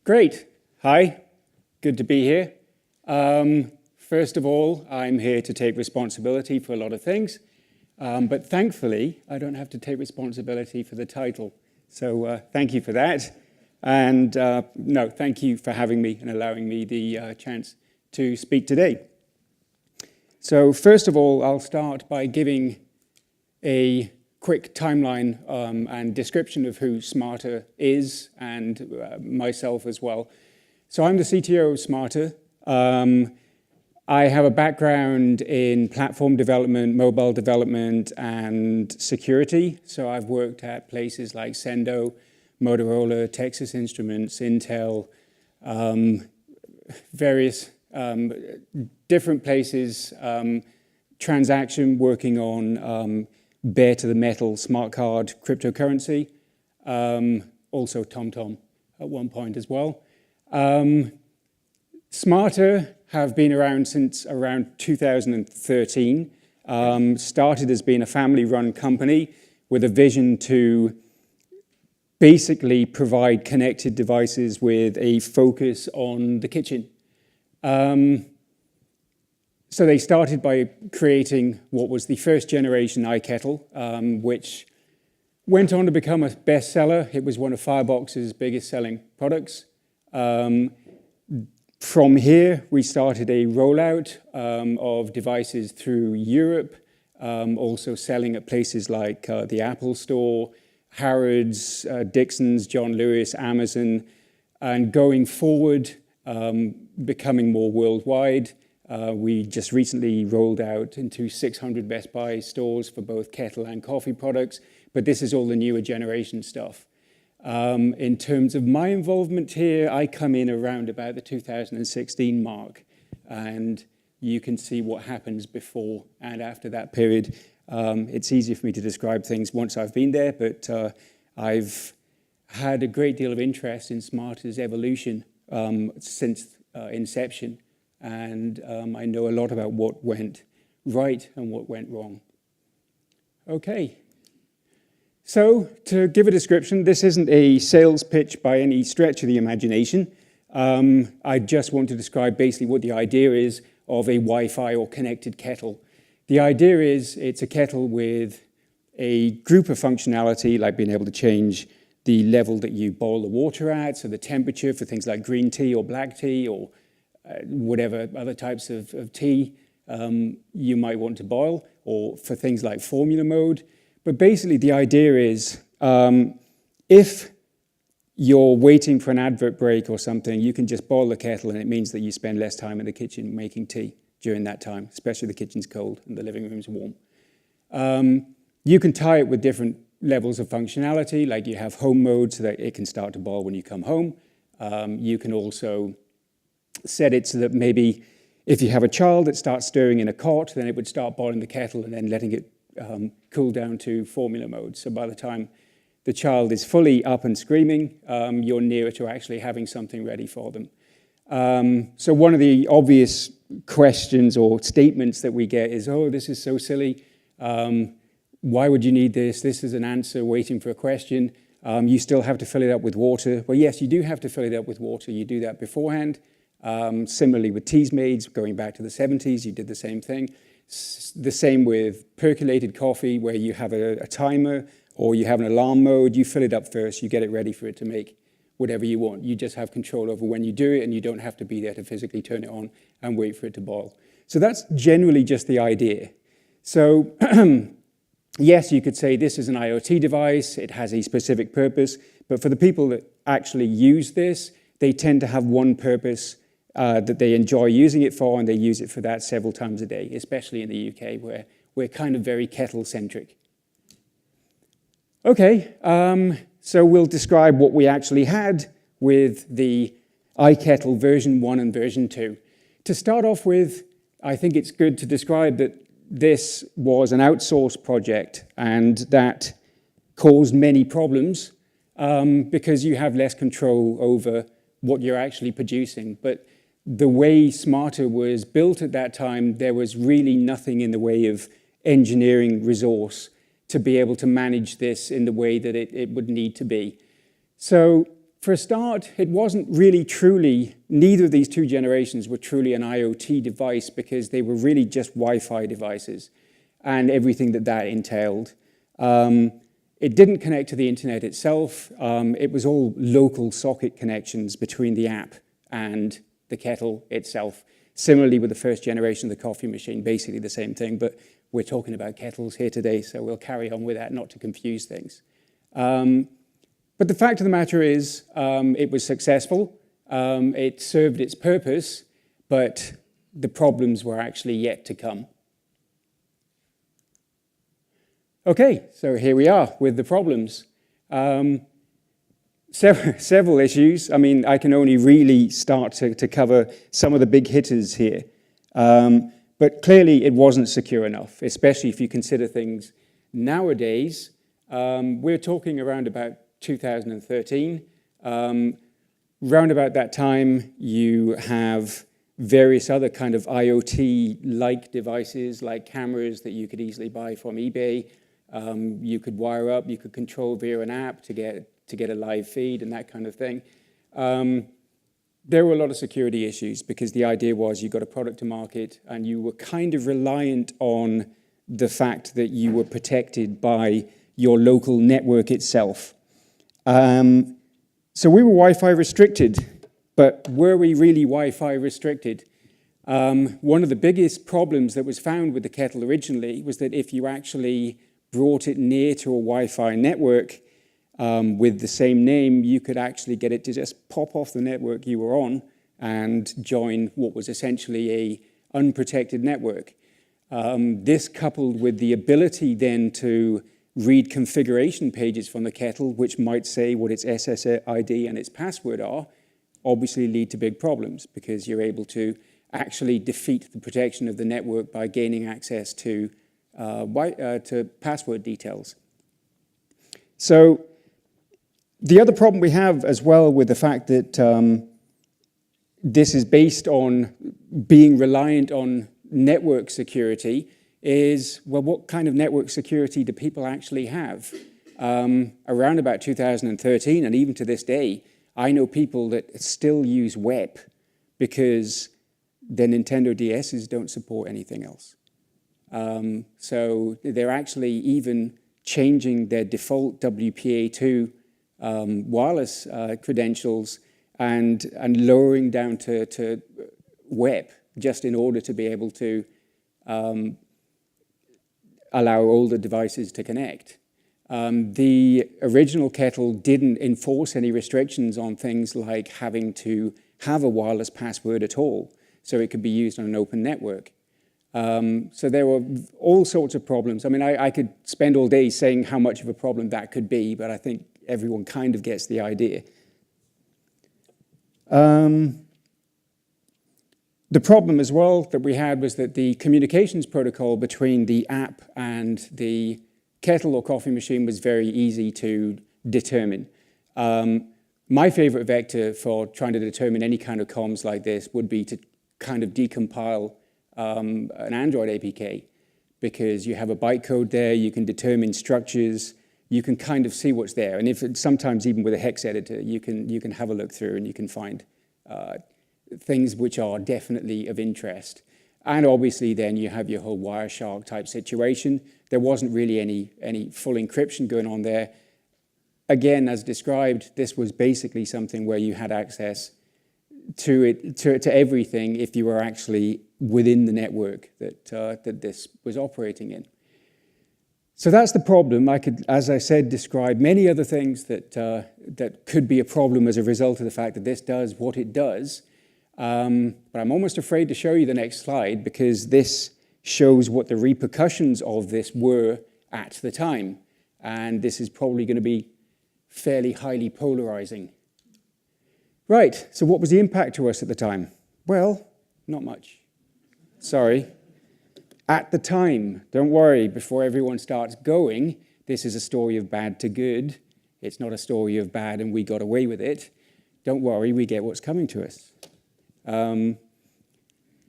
Great. Hi, good to be here. First of all, I'm here to take responsibility for a lot of things, but thankfully, I don't have to take responsibility for the title. So thank you for that. And no, thank you for having me and allowing me the chance to speak today. So first of all, I'll start by giving a quick timeline and description of who Smarter is and myself as well. So I'm the CTO of Smarter. I have a background in platform development, mobile development, and security. So I've worked at places like Sendo, Motorola, Texas Instruments, Intel, various different places, transaction working on bare to the metal smart card cryptocurrency, also TomTom at one point as well. Smarter have been around since around 2013, started as being a family-run company with a vision to basically provide connected devices with a focus on the kitchen. So they started by creating what was the first generation iKettle, which went on to become a bestseller. It was one of Firebox's biggest selling products. From here, we started a rollout of devices through Europe, also selling at places like the Apple Store, Harrods, Dixon's, John Lewis, Amazon, and going forward, becoming more worldwide. We just recently rolled out into 600 Best Buy stores for both kettle and coffee products, but this is all the newer generation stuff. In terms of my involvement here, I come in around about the 2016 mark, and you can see what happens before and after that period. It's easier for me to describe things once I've been there, but I've had a great deal of interest in Smarter's evolution since inception. And I know a lot about what went right and what went wrong. Okay. So to give a description, this isn't a sales pitch by any stretch of the imagination. I just want to describe basically what the idea is of a Wi-Fi or connected kettle. The idea is it's a kettle with a group of functionality, like being able to change the level that you boil the water at, so the temperature for things like green tea or black tea or whatever other types of tea you might want to boil, or for things like formula mode. But basically the idea is if you're waiting for an advert break or something, you can just boil the kettle and it means that you spend less time in the kitchen making tea during that time, especially the kitchen's cold and the living room's warm. You can tie it with different levels of functionality, like you have home mode so that it can start to boil when you come home. You can also set it so that maybe if you have a child that starts stirring in a cot, then it would start boiling the kettle and then letting it cool down to formula mode. So by the time the child is fully up and screaming, you're nearer to actually having something ready for them. So one of the obvious questions or statements that we get is, oh, this is so silly. Why would you need this? This is an answer waiting for a question. You still have to fill it up with water. Well, yes, you do have to fill it up with water. You do that beforehand. Similarly with Teasmades, going back to the 70s, you did the same thing. The same with percolated coffee, where you have a timer or you have an alarm mode. You fill it up first, you get it ready for it to make whatever you want. You just have control over when you do it, and you don't have to be there to physically turn it on and wait for it to boil. So that's generally just the idea. So yes, you could say this is an IoT device, it has a specific purpose, but for the people that actually use this, they tend to have one purpose that they enjoy using it for, and they use it for that several times a day, especially in the UK, where we're kind of very kettle-centric. Okay, so we'll describe what we actually had with the iKettle version 1 and version 2. To start off with, I think it's good to describe that this was an outsourced project, and that caused many problems because you have less control over what you're actually producing. But the way Smarter was built at that time, there was really nothing in the way of engineering resource to be able to manage this in the way that it would need to be. So For a start, it wasn't really truly, neither of these two generations were truly an IoT device because they were really just Wi-Fi devices and everything that that entailed. It didn't connect to the internet itself. It was all local socket connections between the app and the kettle itself. Similarly with the first generation of the coffee machine, basically the same thing, but we're talking about kettles here today, so we'll carry on with that, not to confuse things. But the fact of the matter is, it was successful. It served its purpose, but the problems were actually yet to come. Okay, so here we are with the problems. Several issues. I mean, I can only really start to cover some of the big hitters here. But clearly it wasn't secure enough, especially if you consider things nowadays. We're talking around about 2013. Round about that time, you have various other kind of IoT-like devices, like cameras that you could easily buy from eBay. You could wire up, you could control via an app to get a live feed and that kind of thing. There were a lot of security issues because the idea was you got a product to market and you were kind of reliant on the fact that you were protected by your local network itself. So we were Wi-Fi restricted, but were we really Wi-Fi restricted? One of the biggest problems that was found with the kettle originally was that if you actually brought it near to a Wi-Fi network with the same name, you could actually get it to just pop off the network you were on and join what was essentially a unprotected network. This coupled with the ability then to read configuration pages from the kettle, which might say what its SSID and its password are, obviously lead to big problems because you're able to actually defeat the protection of the network by gaining access to password details. So the other problem we have as well with the fact that this is based on being reliant on network security is, well, what kind of network security do people actually have? Around about 2013, and even to this day, I know people that still use WEP because their Nintendo DSs don't support anything else. So they're actually even changing their default WPA2 wireless credentials and lowering down to WEP just in order to be able to allow older devices to connect. The original kettle didn't enforce any restrictions on things like having to have a wireless password at all, so it could be used on an open network. So there were all sorts of problems. I mean, I could spend all day saying how much of a problem that could be, but I think everyone kind of gets the idea. The problem as well that we had was that the communications protocol between the app and the kettle or coffee machine was very easy to determine. My favorite vector for trying to determine any kind of comms like this would be to kind of decompile an Android APK, because you have a bytecode there, you can determine structures, you can kind of see what's there. And if sometimes even with a hex editor, you can have a look through and you can find things which are definitely of interest. And obviously then you have your whole Wireshark type situation. There wasn't really any full encryption going on there. Again, as described, this was basically something where you had access to everything if you were actually within the network that this was operating in. So that's the problem. I could, as I said, describe many other things that could be a problem as a result of the fact that this does what it does. But I'm almost afraid to show you the next slide because this shows what the repercussions of this were at the time. And this is probably going to be fairly highly polarizing. Right, so what was the impact to us at the time? Well, not much. Sorry. At the time, don't worry, before everyone starts going, this is a story of bad to good. It's not a story of bad and we got away with it. Don't worry, we get what's coming to us.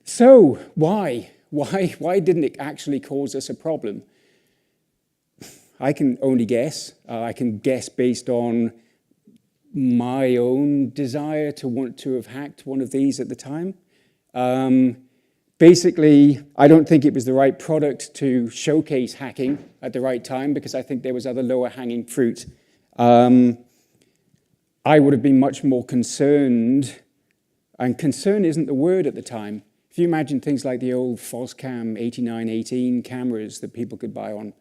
So why? Why didn't it actually cause us a problem? I can only guess. I can guess based on my own desire to want to have hacked one of these at the time. Basically, I don't think it was the right product to showcase hacking at the right time because I think there was other lower hanging fruit. I would have been much more concerned, and concern isn't the word at the time. If you imagine things like the old Foscam 8918 cameras that people could buy on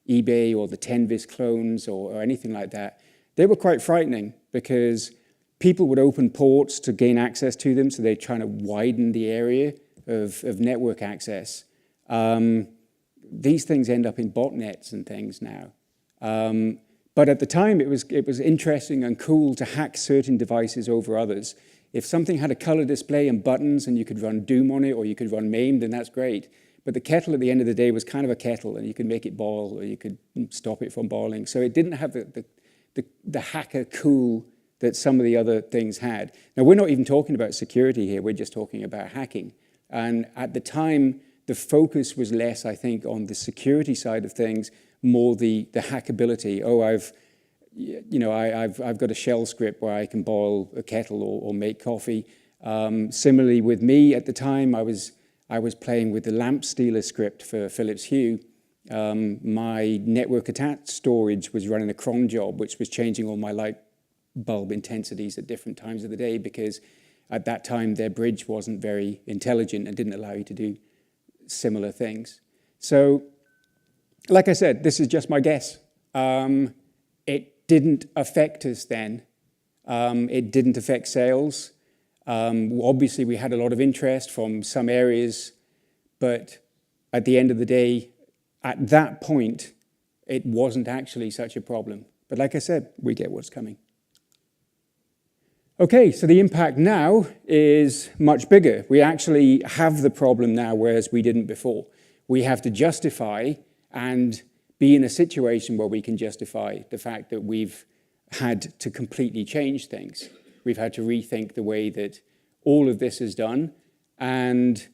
eBay or the Tenvis clones or anything like that, they were quite frightening because people would open ports to gain access to them, so they're trying to widen the area of network access. These things end up in botnets and things now. But at the time, it was interesting and cool to hack certain devices over others. If something had a color display and buttons and you could run Doom on it or you could run MAME, then that's great. But the kettle at the end of the day was kind of a kettle, and you could make it boil or you could stop it from boiling. So it didn't have the hacker cool that some of the other things had. Now, we're not even talking about security here. We're just talking about hacking. And at the time, the focus was less, I think, on the security side of things, more the hackability. Oh, I've got a shell script where I can boil a kettle or make coffee. Similarly, with me at the time, I was playing with the lamp stealer script for Philips Hue. My network attached storage was running a cron job, which was changing all my light bulb intensities at different times of the day because at that time their bridge wasn't very intelligent and didn't allow you to do similar things. So, like I said, this is just my guess. It didn't affect us then. It didn't affect sales. Obviously, we had a lot of interest from some areas, but at the end of the day, at that point, it wasn't actually such a problem. But like I said, we get what's coming. Okay, so the impact now is much bigger. We actually have the problem now, whereas we didn't before. We have to justify and be in a situation where we can justify the fact that we've had to completely change things. We've had to rethink the way that all of this is done, and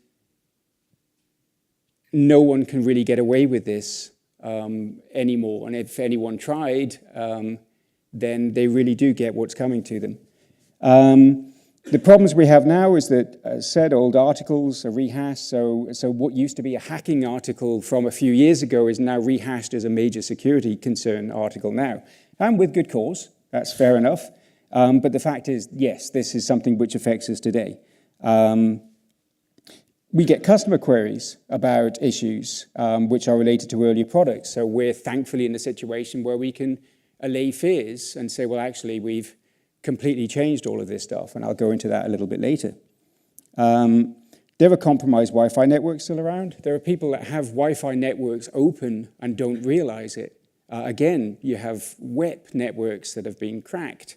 no one can really get away with this anymore. And if anyone tried, then they really do get what's coming to them. The problems we have now is that, as said, old articles are rehashed. So what used to be a hacking article from a few years ago is now rehashed as a major security concern article now. And with good cause, that's fair enough. But the fact is, yes, this is something which affects us today. We get customer queries about issues which are related to earlier products. So we're thankfully in a situation where we can allay fears and say, well, actually, we've completely changed all of this stuff, and I'll go into that a little bit later. There are compromised Wi-Fi networks still around. There are people that have Wi-Fi networks open and don't realize it. Again, you have WEP networks that have been cracked.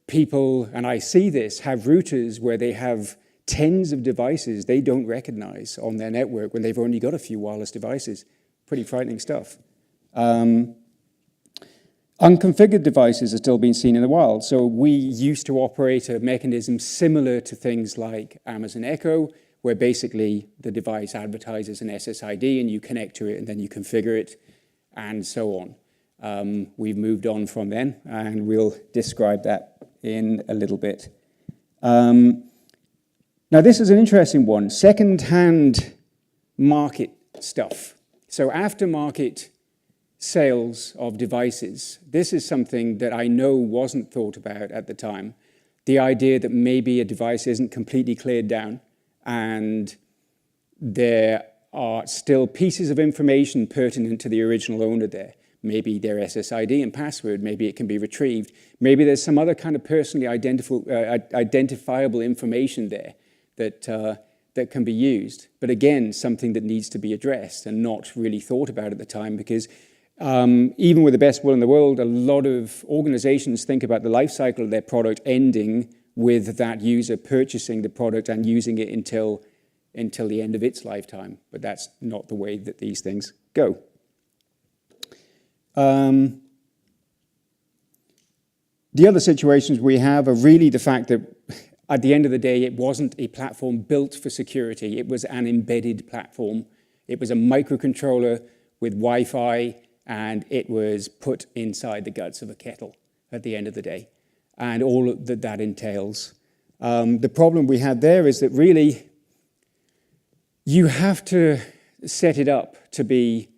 People, and I see this, have routers where they have tens of devices they don't recognize on their network when they've only got a few wireless devices. Pretty frightening stuff. Unconfigured devices are still being seen in the wild. So we used to operate a mechanism similar to things like Amazon Echo, where basically the device advertises an SSID and you connect to it and then you configure it and so on. We've moved on from then, and we'll describe that in a little bit. Now, this is an interesting one, second-hand market stuff. So aftermarket sales of devices. This is something that I know wasn't thought about at the time. The idea that maybe a device isn't completely cleared down and there are still pieces of information pertinent to the original owner there. Maybe their SSID and password, maybe it can be retrieved. Maybe there's some other kind of personally identifiable information there that can be used. But again, something that needs to be addressed and not really thought about at the time, because even with the best will in the world, a lot of organizations think about the life cycle of their product ending with that user purchasing the product and using it until the end of its lifetime. But that's not the way that these things go. The other situations we have are really the fact that at the end of the day, it wasn't a platform built for security. It was an embedded platform. It was a microcontroller with Wi-Fi, and it was put inside the guts of a kettle. at the end of the day, and all that that entails. The problem we had there is that really you have to set it up to be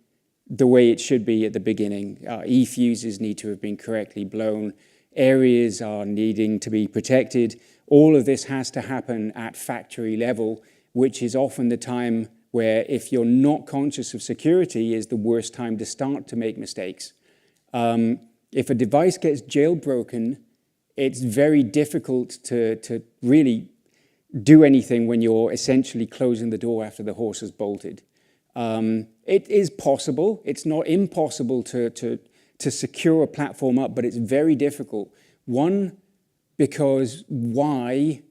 the way it should be at the beginning. E-fuses need to have been correctly blown. Areas are needing to be protected. All of this has to happen at factory level, which is often the time where, if you're not conscious of security, is the worst time to start to make mistakes. If a device gets jailbroken, it's very difficult to really do anything when you're essentially closing the door after the horse has bolted. It is possible. It's not impossible to secure a platform up, but it's very difficult. One, because why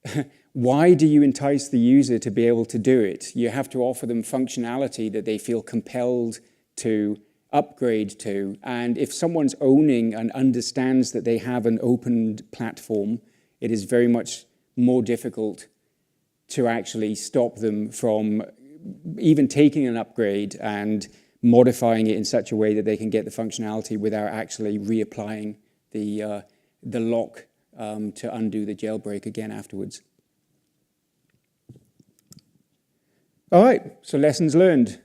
do you entice the user to be able to do it? You have to offer them functionality that they feel compelled to upgrade to. And if someone's owning and understands that they have an opened platform, it is very much more difficult to actually stop them from even taking an upgrade and modifying it in such a way that they can get the functionality without actually reapplying the lock to undo the jailbreak again afterwards. All right, so lessons learned.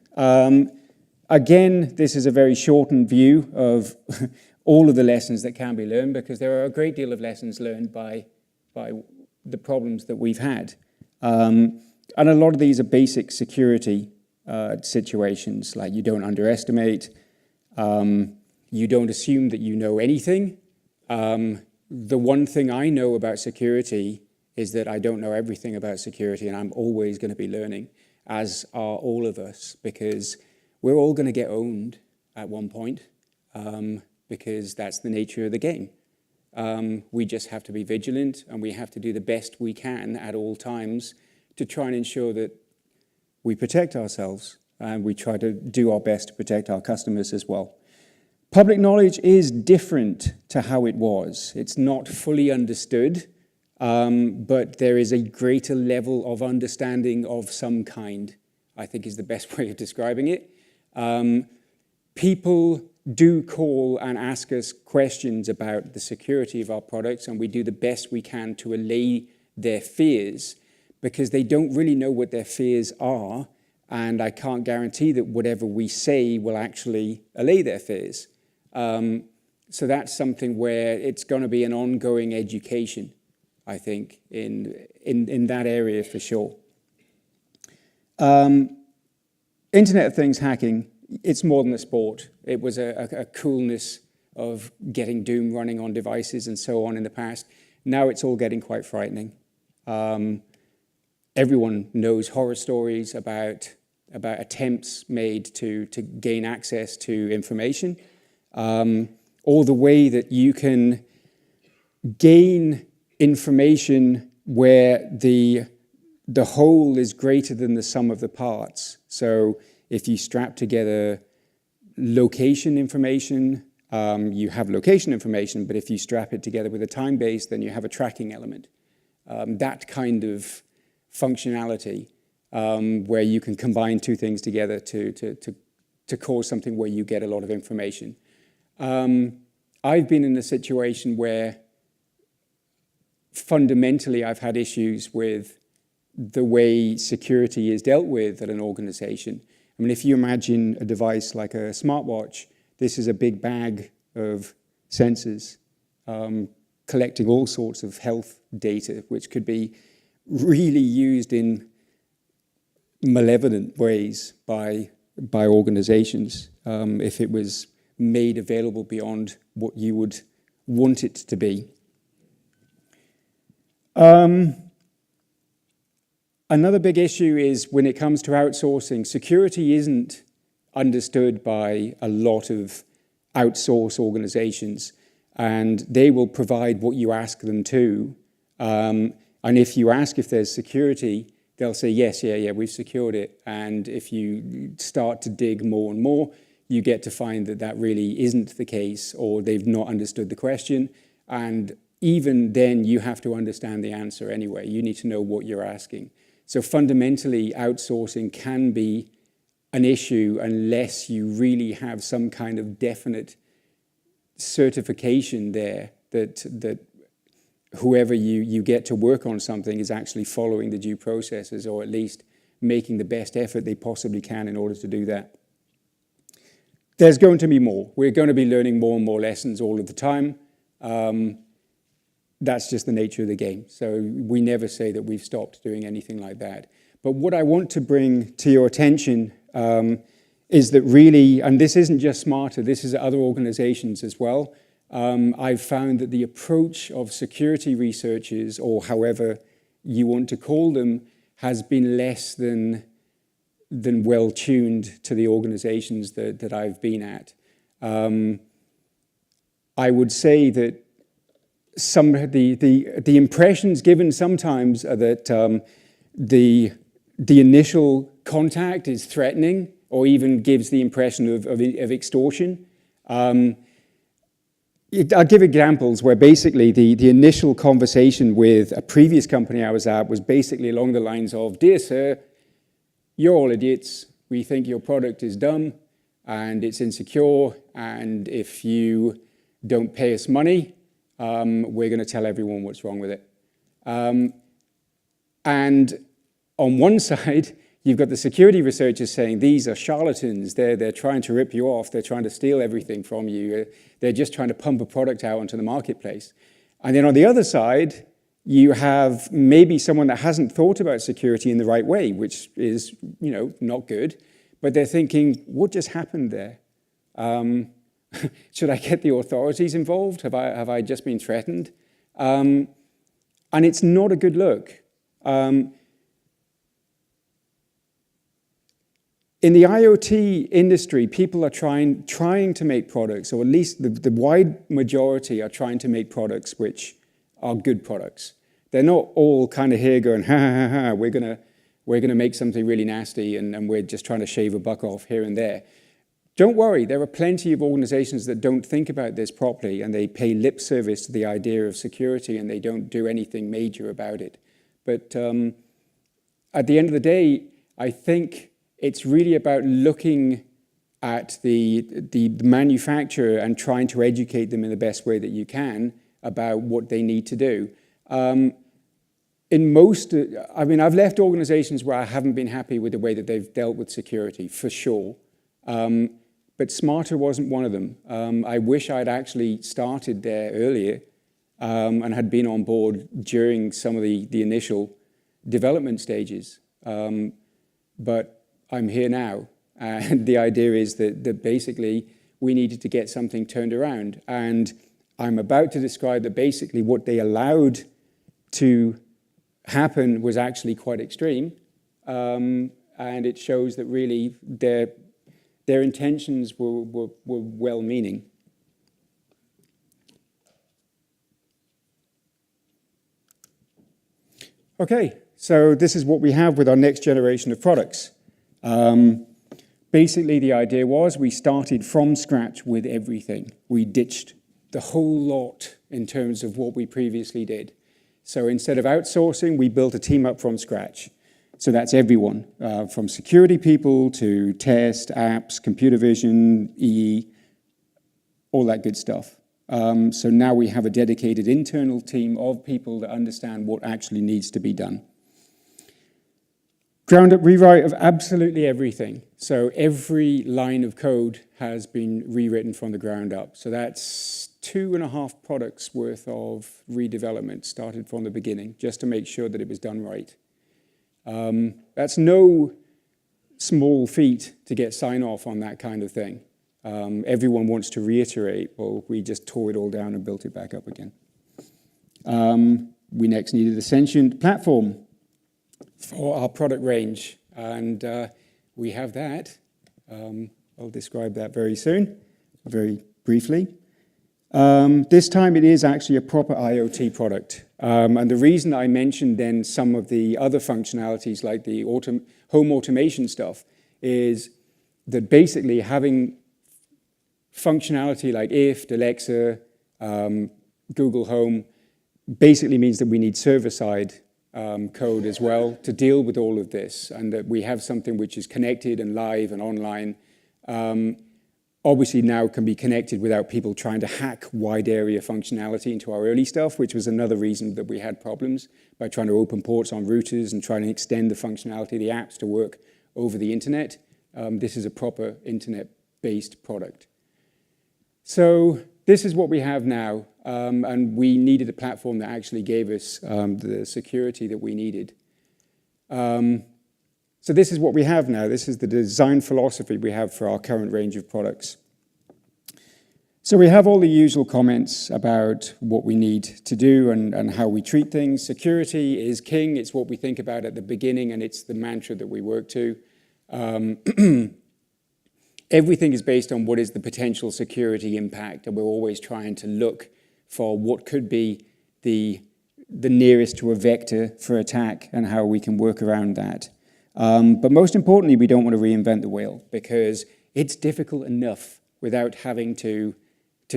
Again, this is a very shortened view of all of the lessons that can be learned, because there are a great deal of lessons learned by the problems that we've had. And a lot of these are basic security situations, like you don't underestimate, you don't assume that you know anything. The one thing I know about security is that I don't know everything about security, and I'm always going to be learning, as are all of us, because we're all going to get owned at one point, because that's the nature of the game. We just have to be vigilant, and we have to do the best we can at all times to try and ensure that we protect ourselves, and we try to do our best to protect our customers as well. Public knowledge is different to how it was. It's not fully understood, but there is a greater level of understanding of some kind, I think is the best way of describing it. People do call and ask us questions about the security of our products, and we do the best we can to allay their fears, because they don't really know what their fears are, and I can't guarantee that whatever we say will actually allay their fears. So that's something where it's going to be an ongoing education, I think, in that area for sure. Internet of Things hacking, it's more than a sport. It was a coolness of getting Doom running on devices and so on in the past. Now it's all getting quite frightening. Everyone knows horror stories about attempts made to gain access to information, or the way that you can gain information where the whole is greater than the sum of the parts. So if you strap together location information, you have location information, but if you strap it together with a time base, then you have a tracking element. That kind of functionality, where you can combine two things together to cause something where you get a lot of information. I've been in a situation where fundamentally I've had issues with the way security is dealt with at an organization. I mean, if you imagine a device like a smartwatch, this is a big bag of sensors collecting all sorts of health data, which could be really used in malevolent ways by organizations if it was made available beyond what you would want it to be. Another big issue is when it comes to outsourcing, security isn't understood by a lot of outsource organizations, and they will provide what you ask them to. And if you ask if there's security, they'll say, yes, yeah, we've secured it. And if you start to dig more and more, you get to find that that really isn't the case, or they've not understood the question. And even then, you have to understand the answer anyway. You need to know what you're asking. So fundamentally, outsourcing can be an issue unless you really have some kind of definite certification there that whoever you get to work on something is actually following the due processes, or at least making the best effort they possibly can in order to do that. There's going to be more. We're going to be learning more and more lessons all of the time. That's just the nature of the game. So we never say that we've stopped doing anything like that. But what I want to bring to your attention is that really, and this isn't just Smarter, this is other organizations as well, I've found that the approach of security researchers, or however you want to call them, has been less than well-tuned to the organizations that I've been at. I would say that some of the impressions given sometimes are that the initial contact is threatening, or even gives the impression of extortion. I'll give examples where basically the initial conversation with a previous company I was at was basically along the lines of, "Dear sir, you're all idiots. We think your product is dumb and it's insecure, and if you don't pay us money, we're going to tell everyone what's wrong with it." And on one side, you've got the security researchers saying, "These are charlatans. They're trying to rip you off. They're trying to steal everything from you. They're just trying to pump a product out onto the marketplace." And then on the other side, you have maybe someone that hasn't thought about security in the right way, which is, not good. But they're thinking, what just happened there? Should I get the authorities involved? Have I just been threatened? And it's not a good look. In the IoT industry, people are trying to make products, or at least the wide majority are trying to make products which are good products. They're not all kind of here going, ha, ha, ha, ha, we're gonna make something really nasty and we're just trying to shave a buck off here and there. Don't worry, there are plenty of organizations that don't think about this properly, and they pay lip service to the idea of security and they don't do anything major about it. But at the end of the day, I think it's really about looking at the manufacturer and trying to educate them in the best way that you can about what they need to do. I've left organizations where I haven't been happy with the way that they've dealt with security, for sure. But Smarter wasn't one of them. I wish I'd actually started there earlier and had been on board during some of the initial development stages. But I'm here now, and the idea is that basically we needed to get something turned around. And I'm about to describe that basically what they allowed to happen was actually quite extreme, and it shows that really their intentions were well-meaning. Okay, so this is what we have with our next generation of products. Basically, the idea was we started from scratch with everything. We ditched the whole lot in terms of what we previously did. So instead of outsourcing, we built a team up from scratch. So that's everyone, from security people to test, apps, computer vision, EE, all that good stuff. So now we have a dedicated internal team of people that understand what actually needs to be done. Ground-up rewrite of absolutely everything. So every line of code has been rewritten from the ground up. So that's 2.5 products worth of redevelopment started from the beginning, just to make sure that it was done right. That's no small feat to get sign-off on that kind of thing. Everyone wants to reiterate, well, we just tore it all down and built it back up again. We next needed a sentient platform for our product range, and we have that. I'll describe that very soon, very briefly. This time it is actually a proper IoT product. And the reason I mentioned then some of the other functionalities like the home automation stuff is that basically having functionality like IFT, Alexa, Google Home basically means that we need server-side code as well to deal with all of this, and that we have something which is connected and live and online. obviously now can be connected without people trying to hack wide area functionality into our early stuff, which was another reason that we had problems by trying to open ports on routers and trying to extend the functionality of the apps to work over the internet. This is a proper internet-based product. So this is what we have now, and we needed a platform that actually gave us the security that we needed. So this is what we have now. This is the design philosophy we have for our current range of products. So we have all the usual comments about what we need to do and how we treat things. Security is king. It's what we think about at the beginning, and it's the mantra that we work to. Everything is based on what is the potential security impact, and we're always trying to look for what could be the nearest to a vector for attack and how we can work around that. But most importantly, we don't want to reinvent the wheel, because it's difficult enough without having to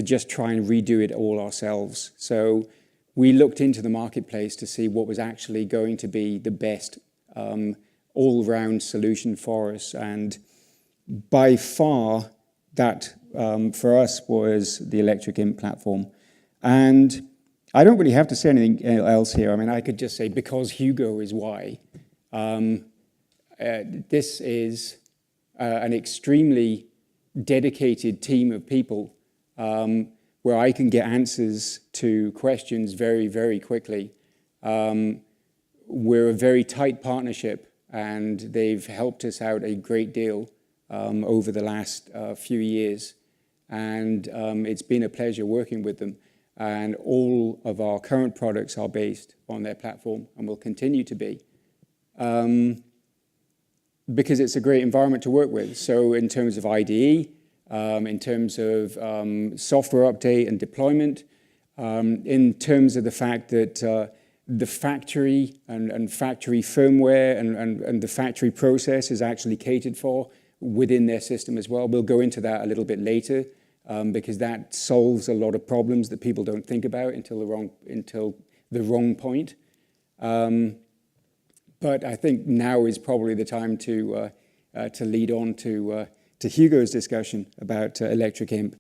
just try and redo it all ourselves. So we looked into the marketplace to see what was actually going to be the best all-round solution for us. And by far, that for us was the Electric Imp platform. And I don't really have to say anything else here. I mean, I could just say, because Hugo is why. This is an extremely dedicated team of people where I can get answers to questions very, very quickly. We're a very tight partnership, and they've helped us out a great deal over the last few years. And it's been a pleasure working with them. And all of our current products are based on their platform and will continue to be. Because it's a great environment to work with. So in terms of IDE, in terms of software update and deployment, in terms of the fact that the factory and factory firmware and the factory process is actually catered for within their system as well. We'll go into that a little bit later, because that solves a lot of problems that people don't think about until the wrong point. But I think now is probably the time to lead on to Hugo's discussion about Electric Imp.